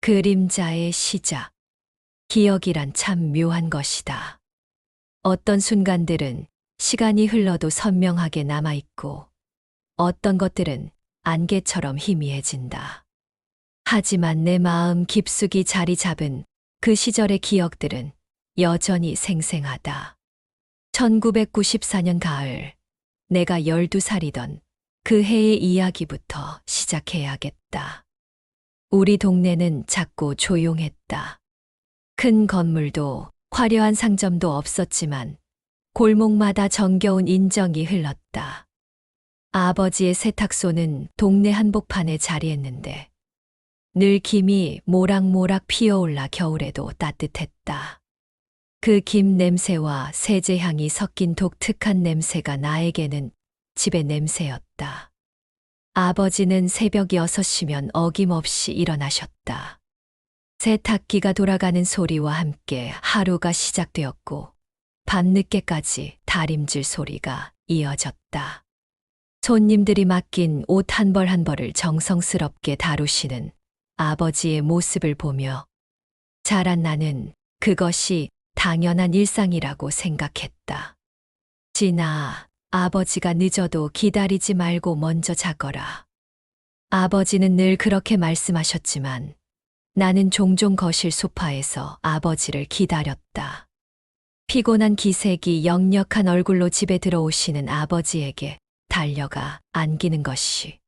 그림자의 시작. 기억이란 참 묘한 것이다. 어떤 순간들은 시간이 흘러도 선명하게 남아있고, 어떤 것들은 안개처럼 희미해진다. 하지만 내 마음 깊숙이 자리 잡은 그 시절의 기억들은 여전히 생생하다. 1994년 가을, 내가 12살이던 그 해의 이야기부터 시작해야겠다. 우리 동네는 작고 조용했다. 큰 건물도 화려한 상점도 없었지만 골목마다 정겨운 인정이 흘렀다. 아버지의 세탁소는 동네 한복판에 자리했는데 늘 김이 모락모락 피어올라 겨울에도 따뜻했다. 그 김 냄새와 세제 향이 섞인 독특한 냄새가 나에게는 집의 냄새였다. 아버지는 새벽 6시면 어김없이 일어나셨다. 세탁기가 돌아가는 소리와 함께 하루가 시작되었고 밤늦게까지 다림질 소리가 이어졌다. 손님들이 맡긴 옷 한 벌 한 벌을 정성스럽게 다루시는 아버지의 모습을 보며 자란 나는 그것이 당연한 일상이라고 생각했다. 진아, 아버지가 늦어도 기다리지 말고 먼저 자거라. 아버지는 늘 그렇게 말씀하셨지만 나는 종종 거실 소파에서 아버지를 기다렸다. 피곤한 기색이 역력한 얼굴로 집에 들어오시는 아버지에게 달려가 안기는 것이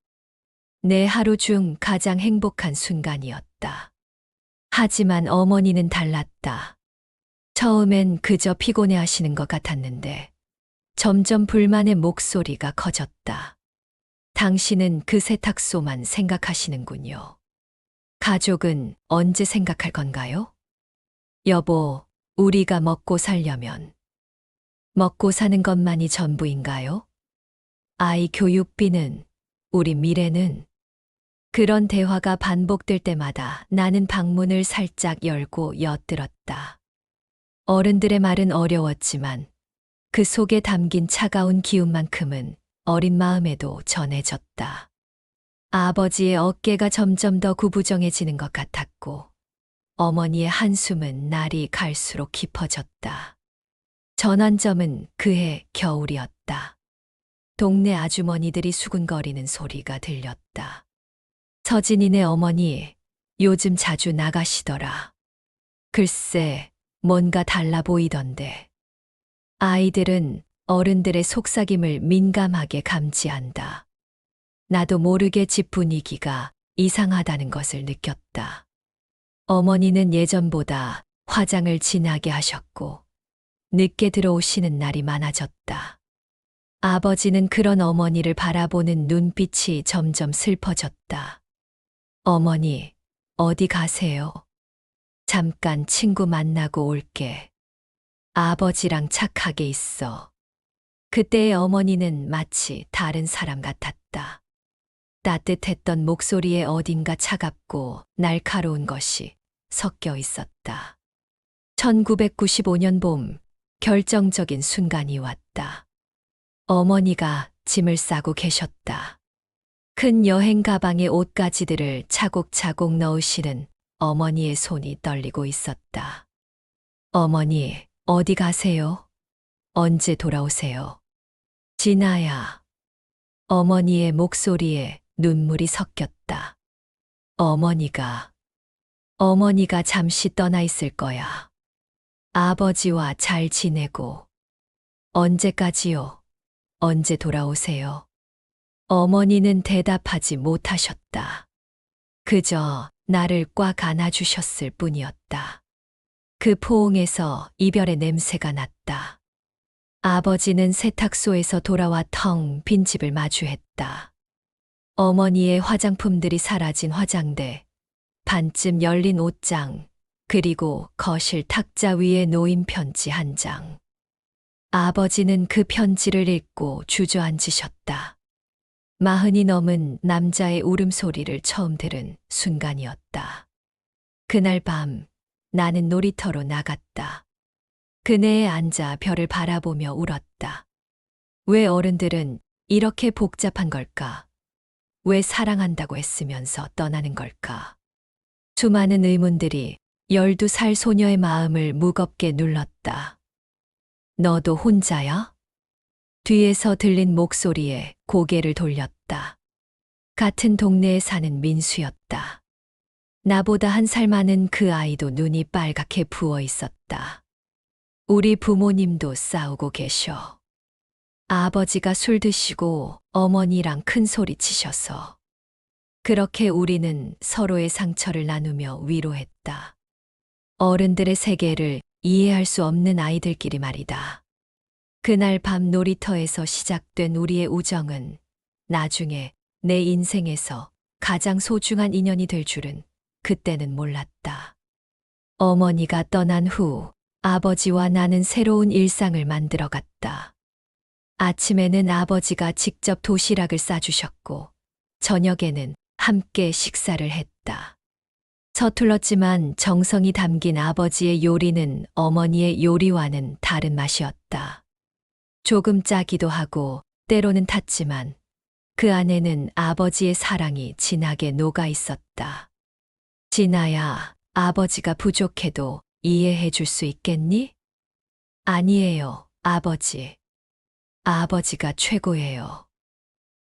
내 하루 중 가장 행복한 순간이었다. 하지만 어머니는 달랐다. 처음엔 그저 피곤해 하시는 것 같았는데 점점 불만의 목소리가 커졌다. 당신은 그 세탁소만 생각하시는군요. 가족은 언제 생각할 건가요? 여보, 우리가 먹고 살려면 먹고 사는 것만이 전부인가요? 아이 교육비는, 우리 미래는. 그런 대화가 반복될 때마다 나는 방문을 살짝 열고 엿들었다. 어른들의 말은 어려웠지만 그 속에 담긴 차가운 기운만큼은 어린 마음에도 전해졌다. 아버지의 어깨가 점점 더 구부정해지는 것 같았고 어머니의 한숨은 날이 갈수록 깊어졌다. 전환점은 그해 겨울이었다. 동네 아주머니들이 수군거리는 소리가 들렸다. 서진이네 어머니, 요즘 자주 나가시더라. 글쎄, 뭔가 달라 보이던데. 아이들은 어른들의 속삭임을 민감하게 감지한다. 나도 모르게 집 분위기가 이상하다는 것을 느꼈다. 어머니는 예전보다 화장을 진하게 하셨고 늦게 들어오시는 날이 많아졌다. 아버지는 그런 어머니를 바라보는 눈빛이 점점 슬퍼졌다. 어머니, 어디 가세요? 잠깐 친구 만나고 올게. 아버지랑 착하게 있어. 그때의 어머니는 마치 다른 사람 같았다. 따뜻했던 목소리에 어딘가 차갑고 날카로운 것이 섞여 있었다. 1995년 봄, 결정적인 순간이 왔다. 어머니가 짐을 싸고 계셨다. 큰 여행 가방에 옷가지들을 차곡차곡 넣으시는 어머니의 손이 떨리고 있었다. 어머니, 어디 가세요? 언제 돌아오세요? 진아야. 어머니의 목소리에 눈물이 섞였다. 어머니가 잠시 떠나 있을 거야. 아버지와 잘 지내고. 언제까지요? 언제 돌아오세요? 어머니는 대답하지 못하셨다. 그저 나를 꽉 안아주셨을 뿐이었다. 그 포옹에서 이별의 냄새가 났다. 아버지는 세탁소에서 돌아와 텅 빈 집을 마주했다. 어머니의 화장품들이 사라진 화장대, 반쯤 열린 옷장, 그리고 거실 탁자 위에 놓인 편지 한 장. 아버지는 그 편지를 읽고 주저앉으셨다. 40이 넘은 남자의 울음소리를 처음 들은 순간이었다. 그날 밤 나는 놀이터로 나갔다. 그네에 앉아 별을 바라보며 울었다. 왜 어른들은 이렇게 복잡한 걸까? 왜 사랑한다고 했으면서 떠나는 걸까? 수많은 의문들이 12살 소녀의 마음을 무겁게 눌렀다. 너도 혼자야? 뒤에서 들린 목소리에 고개를 돌렸다. 같은 동네에 사는 민수였다. 나보다 1살 많은 그 아이도 눈이 빨갛게 부어 있었다. 우리 부모님도 싸우고 계셔. 아버지가 술 드시고 어머니랑 큰 소리 치셔서. 그렇게 우리는 서로의 상처를 나누며 위로했다. 어른들의 세계를 이해할 수 없는 아이들끼리 말이다. 그날 밤 놀이터에서 시작된 우리의 우정은 나중에 내 인생에서 가장 소중한 인연이 될 줄은 그때는 몰랐다. 어머니가 떠난 후 아버지와 나는 새로운 일상을 만들어 갔다. 아침에는 아버지가 직접 도시락을 싸주셨고, 저녁에는 함께 식사를 했다. 서툴렀지만 정성이 담긴 아버지의 요리는 어머니의 요리와는 다른 맛이었다. 조금 짜기도 하고 때로는 탔지만 그 안에는 아버지의 사랑이 진하게 녹아 있었다. 진아야, 아버지가 부족해도 이해해 줄 수 있겠니? 아니에요, 아버지. 아버지가 최고예요.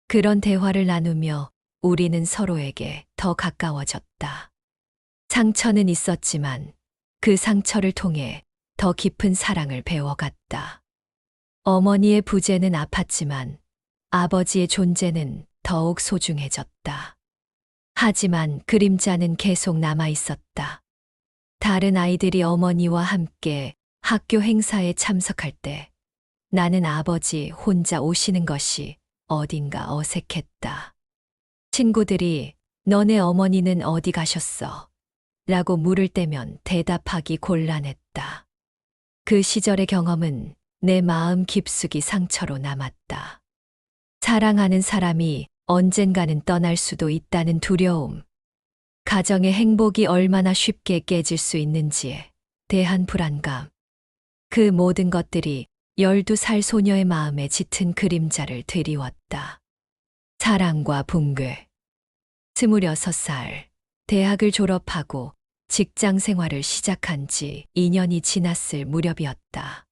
그런 대화를 나누며 우리는 서로에게 더 가까워졌다. 상처는 있었지만 그 상처를 통해 더 깊은 사랑을 배워갔다. 어머니의 부재는 아팠지만 아버지의 존재는 더욱 소중해졌다. 하지만 그림자는 계속 남아 있었다. 다른 아이들이 어머니와 함께 학교 행사에 참석할 때 나는 아버지 혼자 오시는 것이 어딘가 어색했다. 친구들이 너네 어머니는 어디 가셨어? 라고 물을 때면 대답하기 곤란했다. 그 시절의 경험은 내 마음 깊숙이 상처로 남았다. 사랑하는 사람이 언젠가는 떠날 수도 있다는 두려움, 가정의 행복이 얼마나 쉽게 깨질 수 있는지에 대한 불안감, 그 모든 것들이 12살 소녀의 마음에 짙은 그림자를 드리웠다. 사랑과 붕괴. 26살, 대학을 졸업하고 직장 생활을 시작한 지 2년이 지났을 무렵이었다.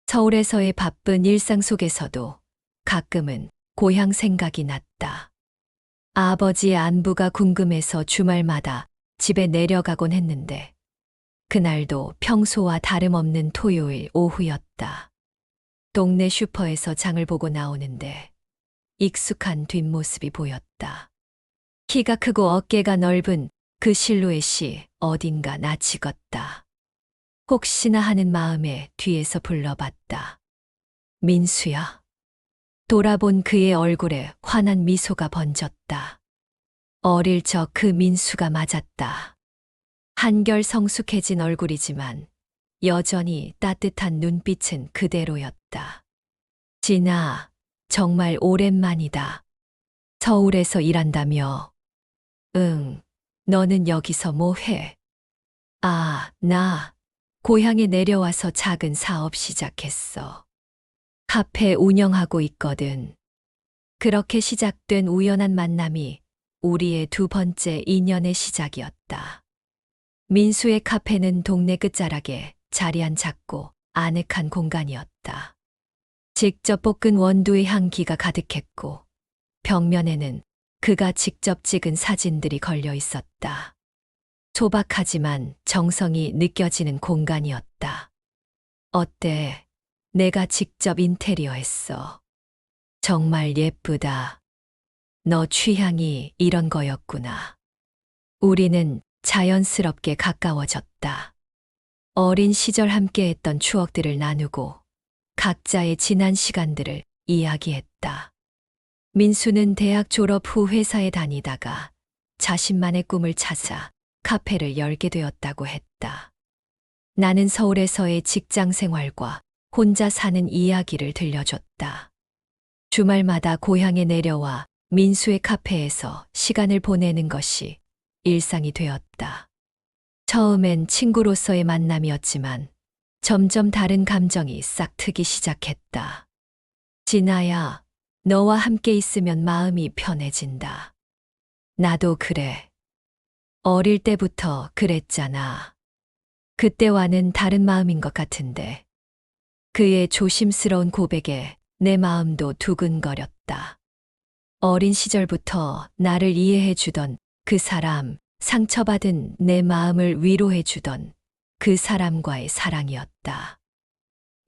서울에서의 바쁜 일상 속에서도 가끔은 고향 생각이 났다. 아버지의 안부가 궁금해서 주말마다 집에 내려가곤 했는데 그날도 평소와 다름없는 토요일 오후였다. 동네 슈퍼에서 장을 보고 나오는데 익숙한 뒷모습이 보였다. 키가 크고 어깨가 넓은 그 실루엣이 어딘가 낯익었다. 혹시나 하는 마음에 뒤에서 불러봤다. 민수야. 돌아본 그의 얼굴에 환한 미소가 번졌다. 어릴 적 그 민수가 맞았다. 한결 성숙해진 얼굴이지만 여전히 따뜻한 눈빛은 그대로였다. 진아, 정말 오랜만이다. 서울에서 일한다며? 응, 너는 여기서 뭐 해? 아, 나 고향에 내려와서 작은 사업 시작했어. 카페 운영하고 있거든. 그렇게 시작된 우연한 만남이 우리의 두 번째 인연의 시작이었다. 민수의 카페는 동네 끝자락에 자리한 작고 아늑한 공간이었다. 직접 볶은 원두의 향기가 가득했고 벽면에는 그가 직접 찍은 사진들이 걸려 있었다. 소박하지만 정성이 느껴지는 공간이었다. 어때? 내가 직접 인테리어 했어. 정말 예쁘다. 너 취향이 이런 거였구나. 우리는 자연스럽게 가까워졌다. 어린 시절 함께했던 추억들을 나누고 각자의 지난 시간들을 이야기했다. 민수는 대학 졸업 후 회사에 다니다가 자신만의 꿈을 찾아 카페를 열게 되었다고 했다. 나는 서울에서의 직장 생활과 혼자 사는 이야기를 들려줬다. 주말마다 고향에 내려와 민수의 카페에서 시간을 보내는 것이 일상이 되었다. 처음엔 친구로서의 만남이었지만 점점 다른 감정이 싹 트기 시작했다. 진아야, 너와 함께 있으면 마음이 편해진다. 나도 그래. 어릴 때부터 그랬잖아. 그때와는 다른 마음인 것 같은데. 그의 조심스러운 고백에 내 마음도 두근거렸다. 어린 시절부터 나를 이해해 주던 그 사람, 상처받은 내 마음을 위로해 주던 그 사람과의 사랑이었다.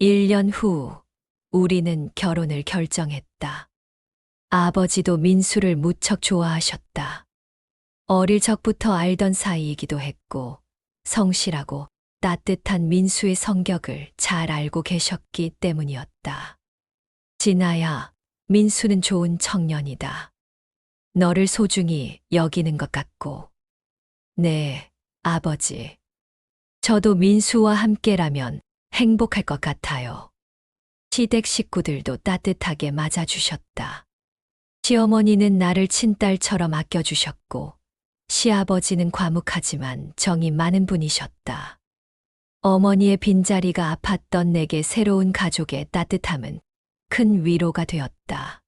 1년 후, 우리는 결혼을 결정했다. 아버지도 민수를 무척 좋아하셨다. 어릴 적부터 알던 사이이기도 했고, 성실하고 따뜻한 민수의 성격을 잘 알고 계셨기 때문이었다. 진아야, 민수는 좋은 청년이다. 너를 소중히 여기는 것 같고. 네, 아버지. 저도 민수와 함께라면 행복할 것 같아요. 시댁 식구들도 따뜻하게 맞아주셨다. 시어머니는 나를 친딸처럼 아껴주셨고, 시아버지는 과묵하지만 정이 많은 분이셨다. 어머니의 빈자리가 아팠던 내게 새로운 가족의 따뜻함은 큰 위로가 되었다.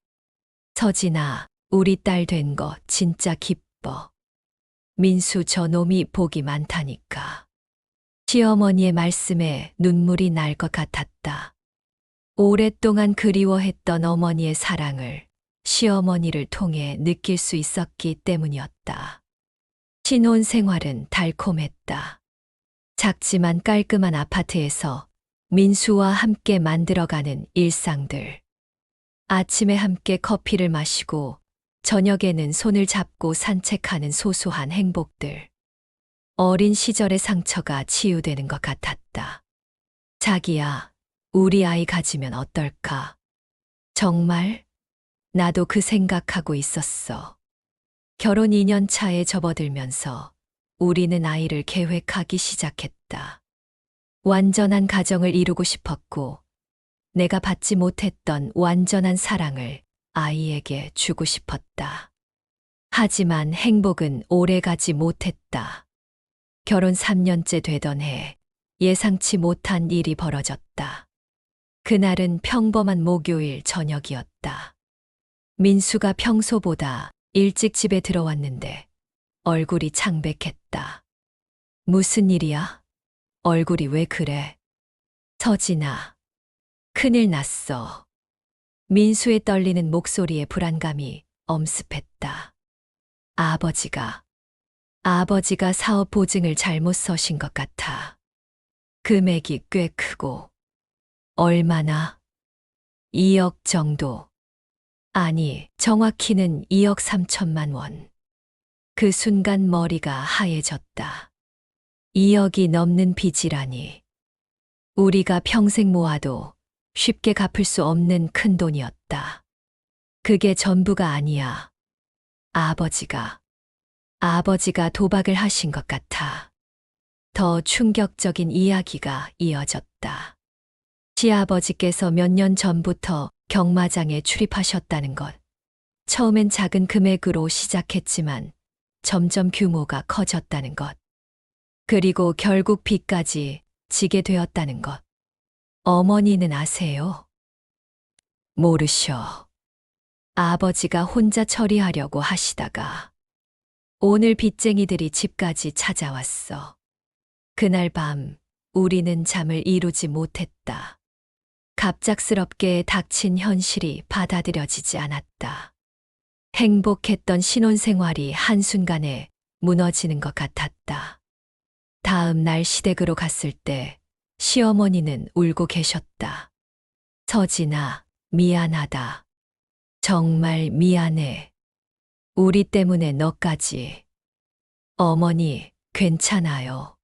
서진아, 우리 딸 된 거 진짜 기뻐. 민수 저놈이 복이 많다니까. 시어머니의 말씀에 눈물이 날 것 같았다. 오랫동안 그리워했던 어머니의 사랑을 시어머니를 통해 느낄 수 있었기 때문이었다. 신혼 생활은 달콤했다. 작지만 깔끔한 아파트에서 민수와 함께 만들어가는 일상들. 아침에 함께 커피를 마시고 저녁에는 손을 잡고 산책하는 소소한 행복들. 어린 시절의 상처가 치유되는 것 같았다. 자기야, 우리 아이 가지면 어떨까? 정말? 나도 그 생각하고 있었어. 결혼 2년 차에 접어들면서 우리는 아이를 계획하기 시작했다. 완전한 가정을 이루고 싶었고, 내가 받지 못했던 완전한 사랑을 아이에게 주고 싶었다. 하지만 행복은 오래가지 못했다. 결혼 3년째 되던 해, 예상치 못한 일이 벌어졌다. 그날은 평범한 목요일 저녁이었다. 민수가 평소보다 일찍 집에 들어왔는데 얼굴이 창백했다. 무슨 일이야? 얼굴이 왜 그래? 서진아, 큰일 났어. 민수의 떨리는 목소리에 불안감이 엄습했다. 아버지가 사업 보증을 잘못 서신 것 같아. 금액이 꽤 크고. 얼마나? 2억 정도. 아니, 정확히는 2억 3천만 원. 그 순간 머리가 하얘졌다. 2억이 넘는 빚이라니. 우리가 평생 모아도 쉽게 갚을 수 없는 큰 돈이었다. 그게 전부가 아니야. 아버지가 도박을 하신 것 같아. 더 충격적인 이야기가 이어졌다. 시아버지께서 몇 년 전부터 경마장에 출입하셨다는 것. 처음엔 작은 금액으로 시작했지만 점점 규모가 커졌다는 것. 그리고 결국 빚까지 지게 되었다는 것. 어머니는 아세요? 모르셔. 아버지가 혼자 처리하려고 하시다가 오늘 빚쟁이들이 집까지 찾아왔어. 그날 밤 우리는 잠을 이루지 못했다. 갑작스럽게 닥친 현실이 받아들여지지 않았다. 행복했던 신혼생활이 한순간에 무너지는 것 같았다. 다음 날 시댁으로 갔을 때 시어머니는 울고 계셨다. 서진아, 미안하다. 정말 미안해. 우리 때문에 너까지. 어머니, 괜찮아요.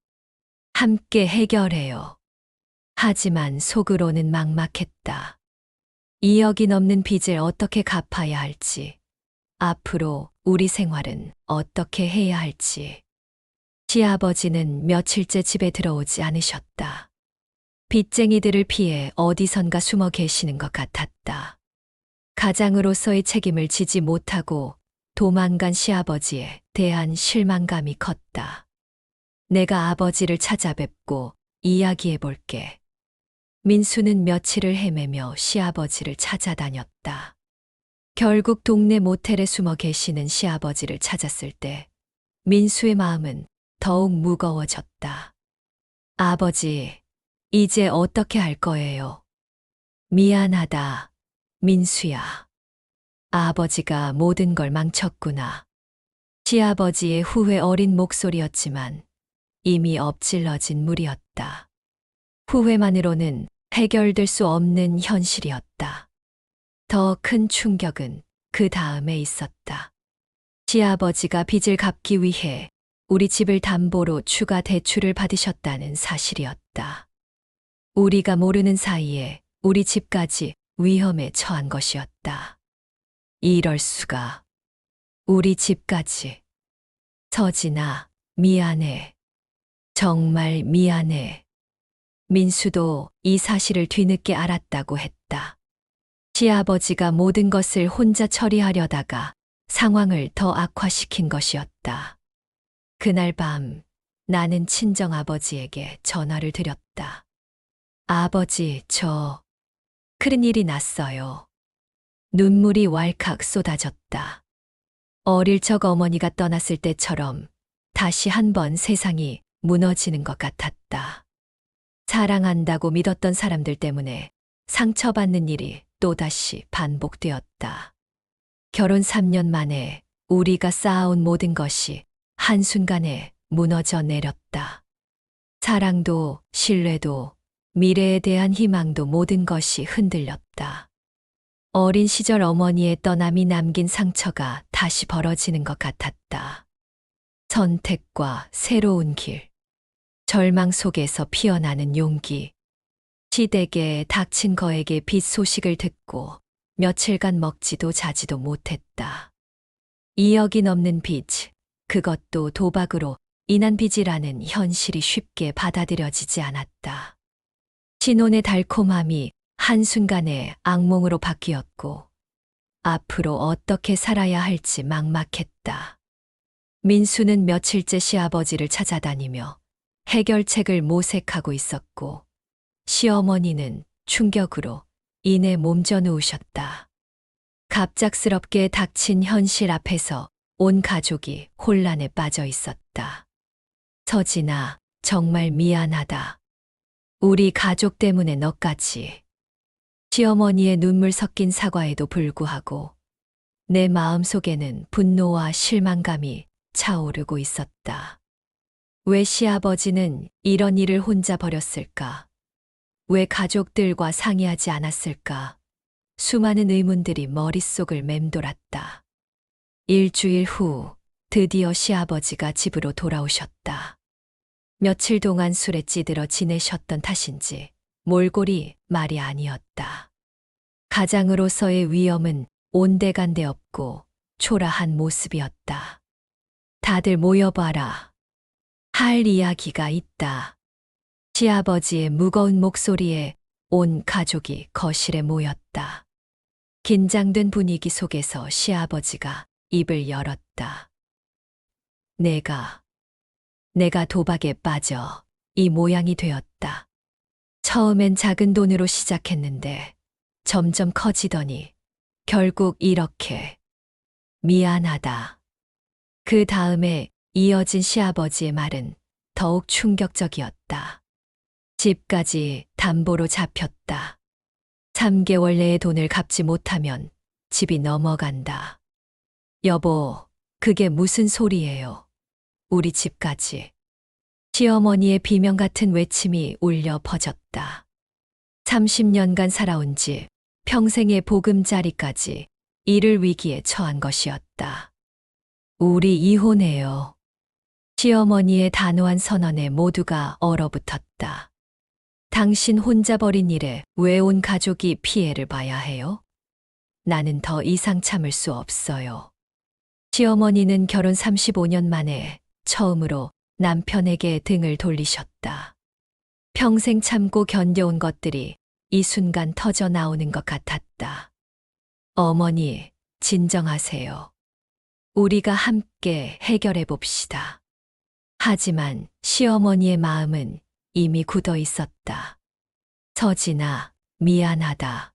함께 해결해요. 하지만 속으로는 막막했다. 2억이 넘는 빚을 어떻게 갚아야 할지, 앞으로 우리 생활은 어떻게 해야 할지. 시아버지는 며칠째 집에 들어오지 않으셨다. 빚쟁이들을 피해 어디선가 숨어 계시는 것 같았다. 가장으로서의 책임을 지지 못하고 도망간 시아버지에 대한 실망감이 컸다. 내가 아버지를 찾아뵙고 이야기해 볼게. 민수는 며칠을 헤매며 시아버지를 찾아다녔다. 결국 동네 모텔에 숨어 계시는 시아버지를 찾았을 때 민수의 마음은 더욱 무거워졌다. 아버지, 이제 어떻게 할 거예요? 미안하다, 민수야. 아버지가 모든 걸 망쳤구나. 시아버지의 후회 어린 목소리였지만 이미 엎질러진 물이었다. 후회만으로는 해결될 수 없는 현실이었다. 더 큰 충격은 그 다음에 있었다. 시아버지가 빚을 갚기 위해 우리 집을 담보로 추가 대출을 받으셨다는 사실이었다. 우리가 모르는 사이에 우리 집까지 위험에 처한 것이었다. 이럴 수가. 우리 집까지. 서진아, 미안해. 정말 미안해. 민수도 이 사실을 뒤늦게 알았다고 했다. 시아버지가 모든 것을 혼자 처리하려다가 상황을 더 악화시킨 것이었다. 그날 밤 나는 친정아버지에게 전화를 드렸다. 아버지, 큰 일이 났어요. 눈물이 왈칵 쏟아졌다. 어릴 적 어머니가 떠났을 때처럼 다시 한번 세상이 무너지는 것 같았다. 사랑한다고 믿었던 사람들 때문에 상처받는 일이 또다시 반복되었다. 결혼 3년 만에 우리가 쌓아온 모든 것이 한순간에 무너져 내렸다. 사랑도, 신뢰도, 미래에 대한 희망도 모든 것이 흔들렸다. 어린 시절 어머니의 떠남이 남긴 상처가 다시 벌어지는 것 같았다. 선택과 새로운 길, 절망 속에서 피어나는 용기, 시댁에 닥친 거에게 빚 소식을 듣고 며칠간 먹지도 자지도 못했다. 2억이 넘는 빚, 그것도 도박으로 인한 빚이라는 현실이 쉽게 받아들여지지 않았다. 신혼의 달콤함이 한순간에 악몽으로 바뀌었고 앞으로 어떻게 살아야 할지 막막했다. 민수는 며칠째 시아버지를 찾아다니며 해결책을 모색하고 있었고 시어머니는 충격으로 이내 몸져 누우셨다. 갑작스럽게 닥친 현실 앞에서 온 가족이 혼란에 빠져 있었다. 서진아, 정말 미안하다. 우리 가족 때문에 너까지. 시어머니의 눈물 섞인 사과에도 불구하고 내 마음속에는 분노와 실망감이 차오르고 있었다. 왜 시아버지는 이런 일을 혼자 벌였을까? 왜 가족들과 상의하지 않았을까? 수많은 의문들이 머릿속을 맴돌았다. 일주일 후 드디어 시아버지가 집으로 돌아오셨다. 며칠 동안 술에 찌들어 지내셨던 탓인지 몰골이 말이 아니었다. 가장으로서의 위엄은 온데간데 없고 초라한 모습이었다. 다들 모여봐라. 할 이야기가 있다. 시아버지의 무거운 목소리에 온 가족이 거실에 모였다. 긴장된 분위기 속에서 시아버지가 입을 열었다. 내가 도박에 빠져 이 모양이 되었다. 처음엔 작은 돈으로 시작했는데 점점 커지더니 결국 이렇게. 미안하다. 그 다음에 이어진 시아버지의 말은 더욱 충격적이었다. 집까지 담보로 잡혔다. 3개월 내에 돈을 갚지 못하면 집이 넘어간다. 여보, 그게 무슨 소리예요? 우리 집까지. 시어머니의 비명 같은 외침이 울려 퍼졌다. 30년간 살아온 집, 평생의 보금자리까지 이를 위기에 처한 것이었다. 우리 이혼해요. 시어머니의 단호한 선언에 모두가 얼어붙었다. 당신 혼자 벌인 일에 왜 온 가족이 피해를 봐야 해요? 나는 더 이상 참을 수 없어요. 시어머니는 결혼 35년 만에 처음으로 남편에게 등을 돌리셨다. 평생 참고 견뎌온 것들이 이 순간 터져 나오는 것 같았다. 어머니, 진정하세요. 우리가 함께 해결해 봅시다. 하지만 시어머니의 마음은 이미 굳어 있었다. 서진아, 미안하다.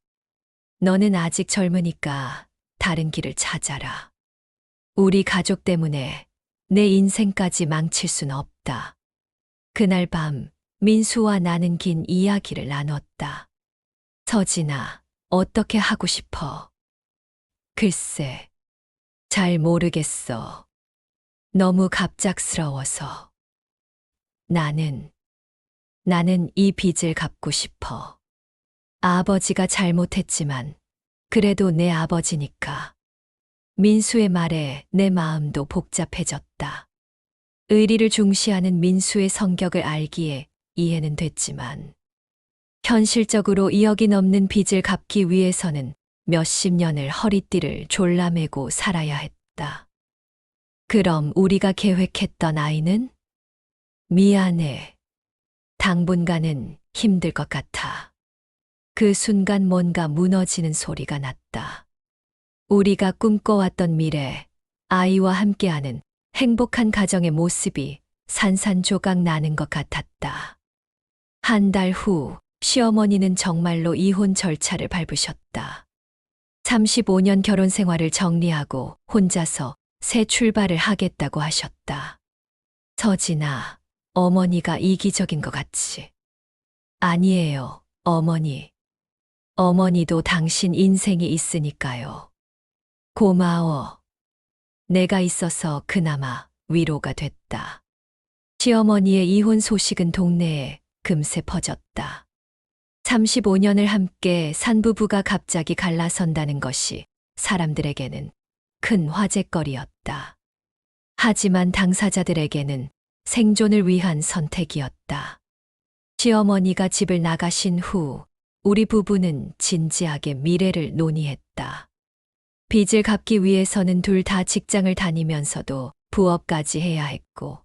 너는 아직 젊으니까 다른 길을 찾아라. 우리 가족 때문에 내 인생까지 망칠 순 없다. 그날 밤 민수와 나는 긴 이야기를 나눴다. 서진아, 어떻게 하고 싶어? 글쎄, 잘 모르겠어. 너무 갑작스러워서. 나는 이 빚을 갚고 싶어. 아버지가 잘못했지만, 그래도 내 아버지니까. 민수의 말에 내 마음도 복잡해졌다. 의리를 중시하는 민수의 성격을 알기에 이해는 됐지만, 현실적으로 2억이 넘는 빚을 갚기 위해서는 몇십 년을 허리띠를 졸라매고 살아야 했다. 그럼 우리가 계획했던 아이는? 미안해. 당분간은 힘들 것 같아. 그 순간 뭔가 무너지는 소리가 났다. 우리가 꿈꿔왔던 미래, 아이와 함께하는 행복한 가정의 모습이 산산조각 나는 것 같았다. 한 달 후, 시어머니는 정말로 이혼 절차를 밟으셨다. 35년 결혼 생활을 정리하고 혼자서 새 출발을 하겠다고 하셨다. 서진아, 어머니가 이기적인 것 같지? 아니에요, 어머니. 어머니도 당신 인생이 있으니까요. 고마워. 내가 있어서 그나마 위로가 됐다. 시어머니의 이혼 소식은 동네에 금세 퍼졌다. 35년을 함께 산 부부가 갑자기 갈라선다는 것이 사람들에게는 큰 화제거리였다. 하지만 당사자들에게는 생존을 위한 선택이었다. 시어머니가 집을 나가신 후 우리 부부는 진지하게 미래를 논의했다. 빚을 갚기 위해서는 둘 다 직장을 다니면서도 부업까지 해야 했고,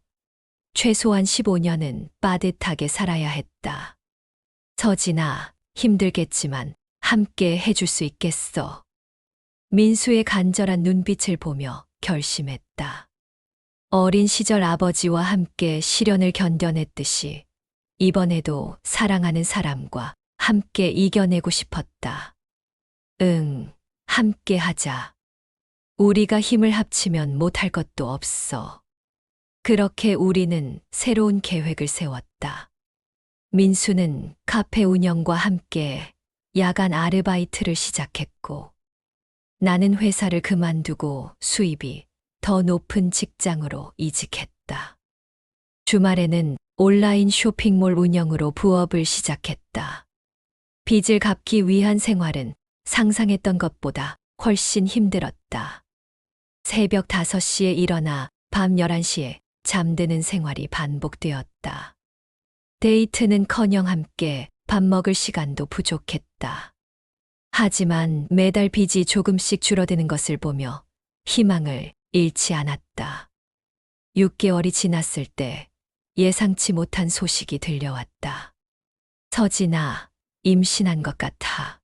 최소한 15년은 빠듯하게 살아야 했다. 서진아, 힘들겠지만 함께 해줄 수 있겠어. 민수의 간절한 눈빛을 보며 결심했다. 어린 시절 아버지와 함께 시련을 견뎌냈듯이 이번에도 사랑하는 사람과 함께 이겨내고 싶었다. 응, 함께 하자. 우리가 힘을 합치면 못할 것도 없어. 그렇게 우리는 새로운 계획을 세웠다. 민수는 카페 운영과 함께 야간 아르바이트를 시작했고, 나는 회사를 그만두고 수입이 더 높은 직장으로 이직했다. 주말에는 온라인 쇼핑몰 운영으로 부업을 시작했다. 빚을 갚기 위한 생활은 상상했던 것보다 훨씬 힘들었다. 새벽 5시에 일어나 밤 11시에 잠드는 생활이 반복되었다. 데이트는커녕 함께 밥 먹을 시간도 부족했다. 하지만 매달 빚이 조금씩 줄어드는 것을 보며 희망을 잃지 않았다. 6개월이 지났을 때 예상치 못한 소식이 들려왔다. 서진아, 임신한 것 같아.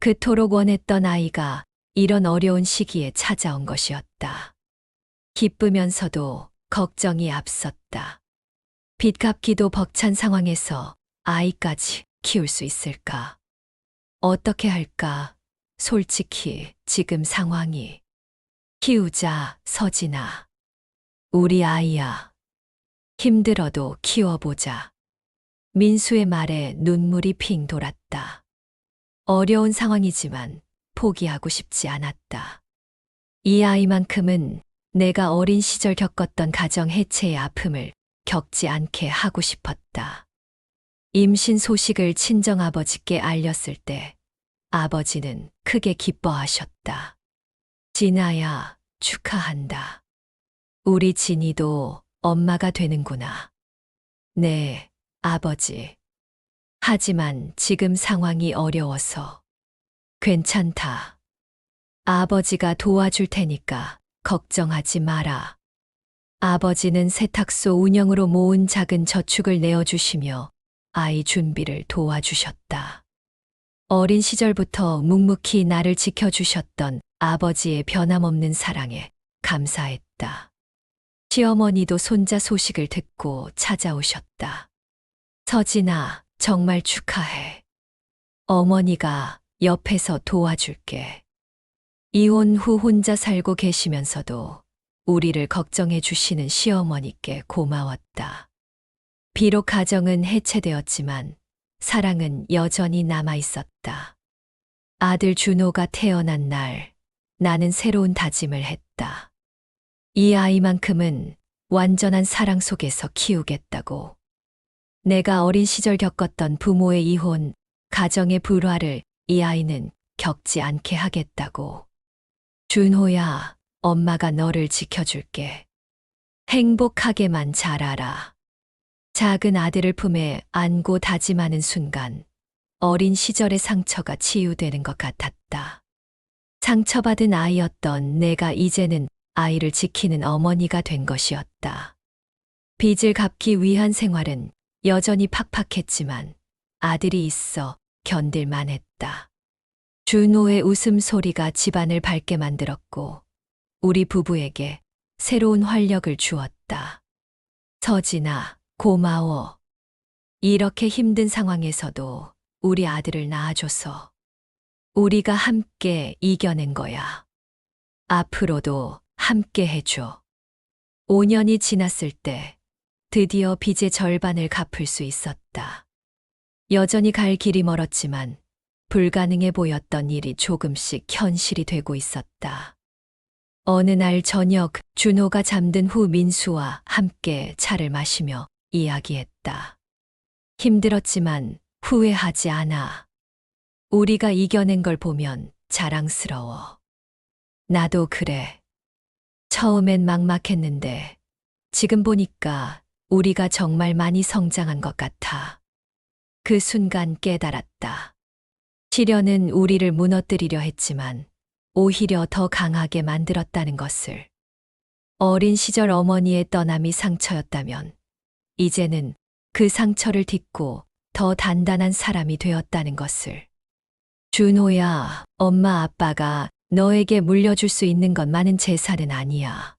그토록 원했던 아이가 이런 어려운 시기에 찾아온 것이었다. 기쁘면서도 걱정이 앞섰다. 빚 갚기도 벅찬 상황에서 아이까지 키울 수 있을까? 어떻게 할까? 솔직히 지금 상황이. 키우자, 서진아. 우리 아이야. 힘들어도 키워보자. 민수의 말에 눈물이 핑 돌았다. 어려운 상황이지만 포기하고 싶지 않았다. 이 아이만큼은 내가 어린 시절 겪었던 가정 해체의 아픔을 겪지 않게 하고 싶었다. 임신 소식을 친정아버지께 알렸을 때 아버지는 크게 기뻐하셨다. 진아야, 축하한다. 우리 진이도 엄마가 되는구나. 네, 아버지. 하지만 지금 상황이 어려워서. 괜찮다. 아버지가 도와줄 테니까 걱정하지 마라. 아버지는 세탁소 운영으로 모은 작은 저축을 내어주시며 아이 준비를 도와주셨다. 어린 시절부터 묵묵히 나를 지켜주셨던 아버지의 변함없는 사랑에 감사했다. 시어머니도 손자 소식을 듣고 찾아오셨다. 서진아, 정말 축하해. 어머니가 옆에서 도와줄게. 이혼 후 혼자 살고 계시면서도 우리를 걱정해 주시는 시어머니께 고마웠다. 비록 가정은 해체되었지만 사랑은 여전히 남아 있었다. 아들 준호가 태어난 날, 나는 새로운 다짐을 했다. 이 아이만큼은 완전한 사랑 속에서 키우겠다고. 내가 어린 시절 겪었던 부모의 이혼, 가정의 불화를 이 아이는 겪지 않게 하겠다고. 준호야, 엄마가 너를 지켜줄게. 행복하게만 자라라. 작은 아들을 품에 안고 다짐하는 순간, 어린 시절의 상처가 치유되는 것 같았다. 상처받은 아이였던 내가 이제는 아이를 지키는 어머니가 된 것이었다. 빚을 갚기 위한 생활은 여전히 팍팍했지만 아들이 있어 견딜만 했다. 준호의 웃음소리가 집안을 밝게 만들었고 우리 부부에게 새로운 활력을 주었다. 서진아, 고마워. 이렇게 힘든 상황에서도 우리 아들을 낳아줘서 우리가 함께 이겨낸 거야. 앞으로도 함께 해줘. 5년이 지났을 때 드디어 빚의 절반을 갚을 수 있었다. 여전히 갈 길이 멀었지만 불가능해 보였던 일이 조금씩 현실이 되고 있었다. 어느 날 저녁 준호가 잠든 후 민수와 함께 차를 마시며 이야기했다. 힘들었지만 후회하지 않아. 우리가 이겨낸 걸 보면 자랑스러워. 나도 그래. 처음엔 막막했는데 지금 보니까 우리가 정말 많이 성장한 것 같아. 그 순간 깨달았다. 시련은 우리를 무너뜨리려 했지만 오히려 더 강하게 만들었다는 것을. 어린 시절 어머니의 떠남이 상처였다면 이제는 그 상처를 딛고 더 단단한 사람이 되었다는 것을. 준호야, 엄마 아빠가 너에게 물려줄 수 있는 건 많은 재산은 아니야.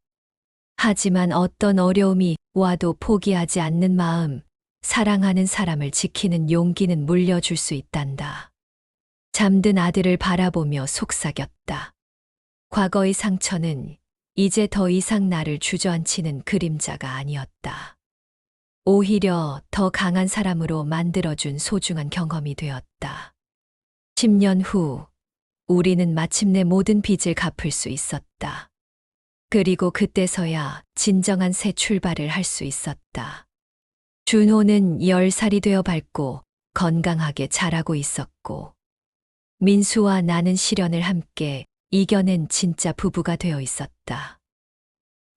하지만 어떤 어려움이 와도 포기하지 않는 마음, 사랑하는 사람을 지키는 용기는 물려줄 수 있단다. 잠든 아들을 바라보며 속삭였다. 과거의 상처는 이제 더 이상 나를 주저앉히는 그림자가 아니었다. 오히려 더 강한 사람으로 만들어준 소중한 경험이 되었다. 10년 후, 우리는 마침내 모든 빚을 갚을 수 있었다. 그리고 그때서야 진정한 새 출발을 할 수 있었다. 준호는 10살이 되어 밝고 건강하게 자라고 있었고, 민수와 나는 시련을 함께 이겨낸 진짜 부부가 되어 있었다.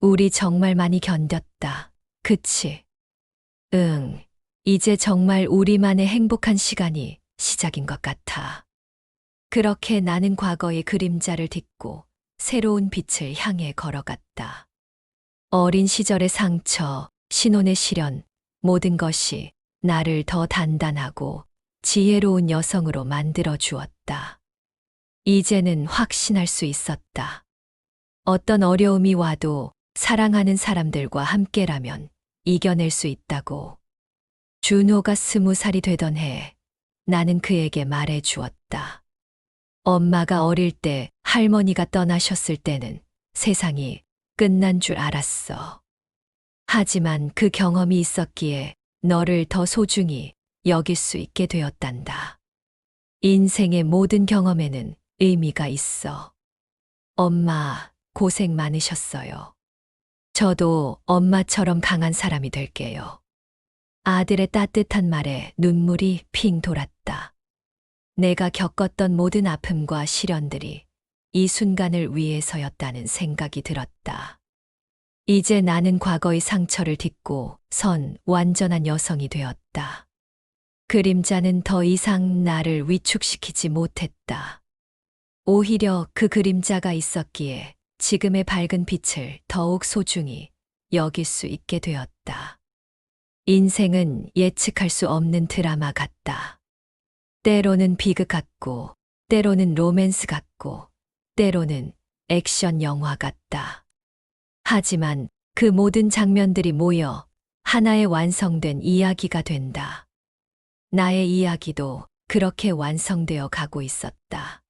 우리 정말 많이 견뎠다. 그치? 응, 이제 정말 우리만의 행복한 시간이 시작인 것 같아. 그렇게 나는 과거의 그림자를 딛고 새로운 빛을 향해 걸어갔다. 어린 시절의 상처, 신혼의 시련, 모든 것이 나를 더 단단하고 지혜로운 여성으로 만들어 주었다. 이제는 확신할 수 있었다. 어떤 어려움이 와도 사랑하는 사람들과 함께라면 이겨낼 수 있다고. 준호가 20살이 되던 해, 나는 그에게 말해 주었다. 엄마가 어릴 때 할머니가 떠나셨을 때는 세상이 끝난 줄 알았어. 하지만 그 경험이 있었기에 너를 더 소중히 여길 수 있게 되었단다. 인생의 모든 경험에는 의미가 있어. 엄마, 고생 많으셨어요. 저도 엄마처럼 강한 사람이 될게요. 아들의 따뜻한 말에 눈물이 핑 돌았다. 내가 겪었던 모든 아픔과 시련들이 이 순간을 위해서였다는 생각이 들었다. 이제 나는 과거의 상처를 딛고 선 완전한 여성이 되었다. 그림자는 더 이상 나를 위축시키지 못했다. 오히려 그 그림자가 있었기에 지금의 밝은 빛을 더욱 소중히 여길 수 있게 되었다. 인생은 예측할 수 없는 드라마 같다. 때로는 비극 같고, 때로는 로맨스 같고, 때로는 액션 영화 같다. 하지만 그 모든 장면들이 모여 하나의 완성된 이야기가 된다. 나의 이야기도 그렇게 완성되어 가고 있었다.